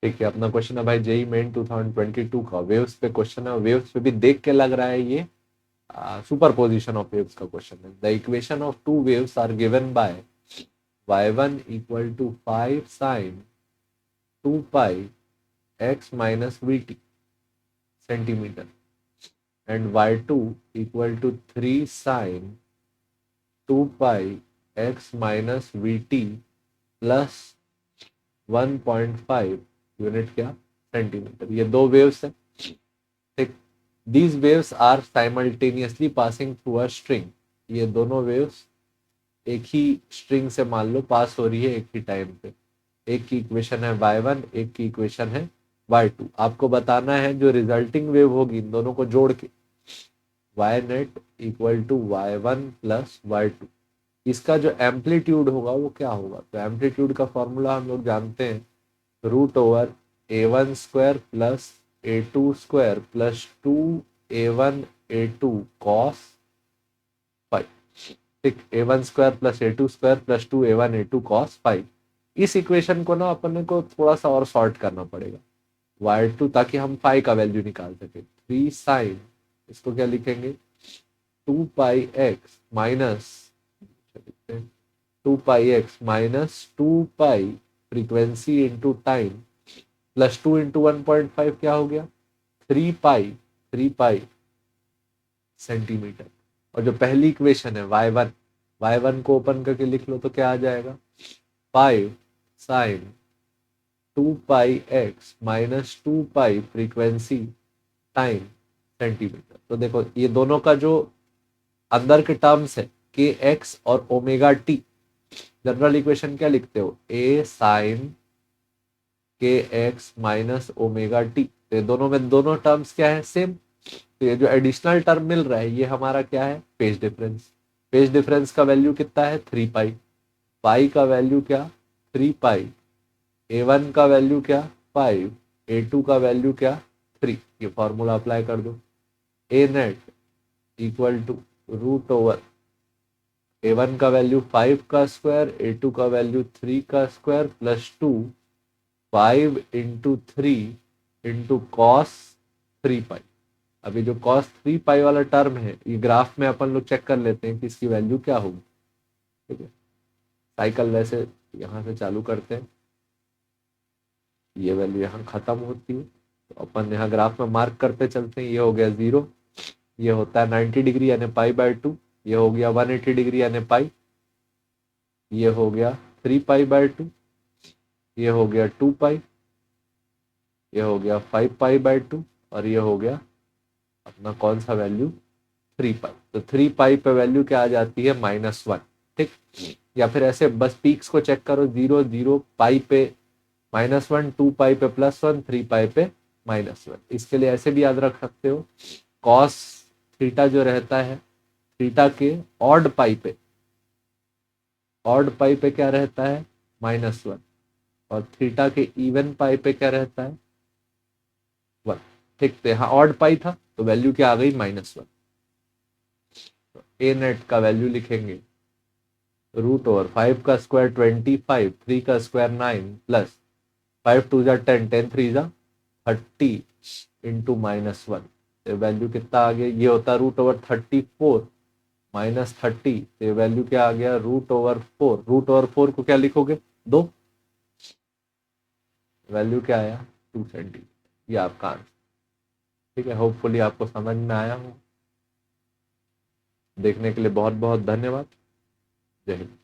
ठीक है, अपना क्वेश्चन है भाई जेई मेन 2022 का वेव्स पे क्वेश्चन है। वेव्स पे भी देख के लग रहा है ये सुपर पोजिशन ऑफ वेव्स का क्वेश्चन है। The equation of two waves are given by y1 equal to 5 sine 2 pi x minus vt centimetre and y2 equal to 3 sin 2 pi x minus vt plus 1.5 unit क्या centimetre. ये दो waves है। ठीक, these waves are simultaneously passing through a string. ये दोनों waves एक ही string से मान लो पास हो रही है एक ही टाइम पे। एक की इक्वेशन है y1, एक की इक्वेशन है y2। आपको बताना है जो रिजल्टिंग वेव होगी इन दोनों को जोड़ के y net equal to y1 plus y2। इसका जो एम्पलीट्यूड होगा वो क्या होगा? तो एम्पलीट्यूड का फॉर्मूला हम लोग जानते हैं, root over a1 square plus a2 square plus 2a1 a2 cos phi. ठीक, a1 square plus a2 square plus 2a1 a2 cos phi. इस इक्वेशन को ना अपन को थोड़ा सा और शॉर्ट करना पड़ेगा y2, ताकि हम फाइव का वैल्यू निकाल सके। 3 साइन, इसको क्या लिखेंगे, 2 pi x minus 2 pi frequency into time plus 2 into 1.5 क्या हो गया 3 पाई सेंटीमीटर। और जो पहली इक्वेशन है y1 को ओपन करके लिख लो तो क्या आ जाएगा 5 sine 2 pi x minus 2 pi frequency time centimetre. तो देखो ये दोनों का जो अंदर के टर्म्स है के एक्स और ओमेगा टी, जनरल इक्वेशन क्या लिखते हो, ए साइन के एक्स माइनस ओमेगा टी। तो दोनों में दोनों टर्म्स क्या है, सेम। तो ये जो एडिशनल टर्म मिल रहा है ये हमारा क्या है, फेज डिफरेंस। फेज डिफरेंस का वैल्यू कितना है 3 पाई। पाई का वैल्यू क्या 3 पाई, a1 का वैल्यू क्या 5, a2 का वैल्यू क्या 3। ये फॉर्मूला अप्लाई कर दो। A net equal to root over a1 का वैल्यू 5 का स्क्वायर, a2 का वैल्यू 3 का square plus 2 5 into 3 into cos 3 पाई। अभी जो कॉस 3 पाई वाला टर्म है ये ग्राफ में अपन लोग चेक कर लेते हैं कि इसकी वैल्यू क्या होगी। ठीक है, साइकिल वैसे यहाँ से चालू करते हैं, ये वैल्यू यहाँ खत्म होती है तो अपन यहाँ ग्राफ में मार्क करते चलते हैं। ये हो गया 0, ये होता है 90 डिग्री यानी पाई/2, ये हो गया 180 डिग्री यानी पाई, ये हो गया 3 पाई/2, ये हो गया 2 पाई, ये हो गया 5 पाई/2 और ये हो गया अपना कौन सा वैल्यू 3 पाई। तो 3 पाई पे वैल्यू क्या आ जाती है -1। ठीक, या फिर ऐसे बस पीक्स को चेक करो, 0 0 पाई पे -1, 2 पाई पे +1, 3 पाई पे -1। इसके लिए ऐसे भी याद रख सकते हो, कॉस थीटा जो रहता है थीटा के ऑड पाई पे क्या रहता है -1 और थीटा के इवन पाई पे क्या रहता है 1। ठीक, तो यहाँ ऑड पाई था तो वैल्यू क्या आ गई -1। तो ए नेट का वैल्यू लिखेंगे रूट ओवर 5 का स्क्वायर 25, 3 का स्क्वायर 9 प्लस 5 2 जा 10, 10 3 जा 30 इंटू -1। तो वैल्यू कितना आ गया, ये होता रूट ओवर 34 -30। तो वैल्यू क्या आ गया रूट ओवर 4। रूट ओवर 4 को क्या लिखोगे 2, वैल्यू क्या आया 2 सेंटीमीटर। ये आपका आंसर। ठीक है, होपफुली आपको समझ में आया हो। देखने के लिए बहुत बहुत धन्यवाद। जय हिंद।